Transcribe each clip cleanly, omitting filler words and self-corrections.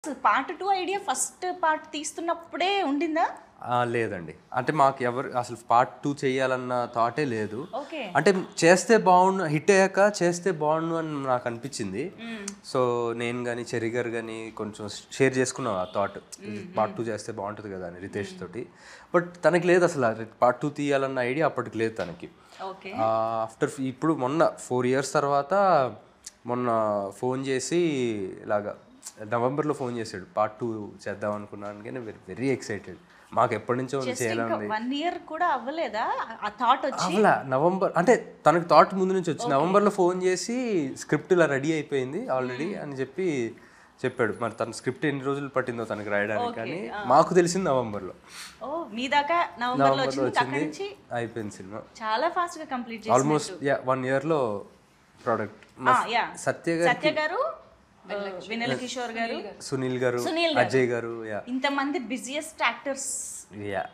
Part 2 idea first part తీస్తున్నప్పుడే ఉండిందా? లేదండి. అంటే మాకు అసలు పార్ట్ 2 చేయాలన్న థాటే లేదు. ఓకే. అంటే చేస్తే బాగుండు, హిట్ అయ్యాక చేస్తే బాగుండు అని నాకు అనిపించింది. సో నేను కానీ చెర్రీ గారు కానీ కొంచెం షేర్ చేసుకున్నాం ఆ థాట్, పార్ట్ 2 చేస్తే బాగుంటుంది కదా అని రితేష్ తోటి. బట్ తనకి లేదు అసలు పార్ట్ 2 తీయాలన్న ఐడియా అప్పటికి లేదు తనకి. ఆఫ్టర్ ఇప్పుడు మొన్న 4 years తర్వాత మొన్న ఫోన్ చేసి ఇలాగా నవంబర్లో ఫోన్ చేశాడు, పార్ట్ 2 చేద్దాం అనుకున్నాను కానీ వెరీ ఎక్సైటెడ్. మాకు ఎప్పటి నుంచో చేయాలని. 1 year కూడా అవ్వలేదా ఆ థాట్ వచ్చి? అవ్వలా. నవంబర్ అంటే తనకి థాట్ ముందు నుంచి వచ్చి నవంబర్లో ఫోన్ చేసి స్క్రిప్ట్ ఇలా రెడీ అయిపోయింది ఆల్రెడీ అని చెప్పాడు. మరి తన స్క్రిప్ట్ ఎన్ని రోజులు పట్టిందో తనకి రాయడానికి, కానీ మాకు తెలిసింది నవంబర్లో. మీ దాకా నవంబర్లో వచ్చింది, అయిపోయింది సినిమా. చాలా ఫాస్ట్ గా కంప్లీట్ చేశారు. Almost 1 yearలో product. సత్య గారు, వెన్నెల కిషోర్ గారు, సునీల్ గారు, అజయ్ గారు, ఇంతమంది బిజియెస్ట్ యాక్టర్స్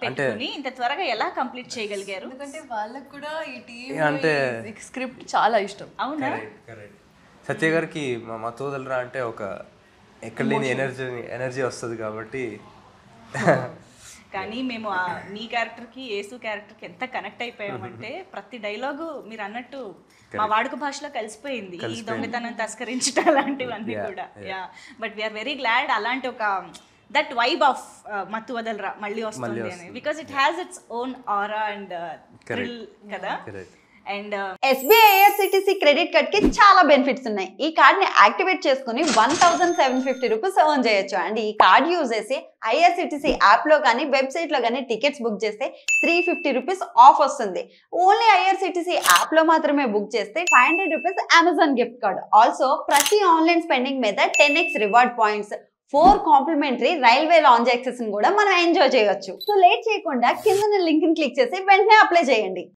అంటే ఇంత త్వరగా ఎలా కంప్లీట్ చేయగలిగారు? ఎందుకంటే వాళ్ళకి కూడా ఈ టీమ్ అంటే స్క్రిప్ట్ చాలా ఇష్టం. అవునా? సత్య గారికి మా తోదలరా అంటే ఒక ఎక్కడ లేని ఎనర్జీ వస్తుంది కాబట్టి. కానీ మేము మీ క్యారెక్టర్కి యేసు క్యారెక్టర్కి ఎంత కనెక్ట్ అయిపోయామంటే ప్రతి డైలాగు మీరు అన్నట్టు మా వాడుక భాషలో కలిసిపోయింది. ఈ దొంగతనం తస్కరించడం అలాంటివన్నీ కూడా. బట్ వీఆర్ వెరీ గ్లాడ్ అలాంటి ఒక దట్ వైబ్ ఆఫ్ మత్తు వదలరా మళ్ళీ వస్తుంది అని, because it has its own aura and thrill కదా. And SBI IRCTC credit card కి చాలా బెనిఫిట్స్ ఉన్నాయి. ఈ కార్డ్ ని యాక్టివేట్ చేసుకుని 1750 రూపీస్ ఎర్న్ చేయొచ్చు. అండ్ ఈ కార్డ్ యూజ్ చేసి IRCTC యాప్ లో కానీ వెబ్సైట్ లో కానీ టికెట్స్ బుక్ చేస్తే 350 రూపీస్ ఆఫ్ వస్తుంది. ఓన్లీ IRCTC యాప్ లో మాత్రమే బుక్ చేస్తే 500 rupees Amazon gift card. Also ప్రతి ఆన్లైన్ స్పెండింగ్ మీద 10x reward points, 4 complimentary railway lounge access కూడా మనం ఎంజాయ్ చేయొచ్చు. సో లేట్ చేయకుండా కింద లింక్ ని క్లిక్ చేసి వెంటనే అప్లై చేయండి.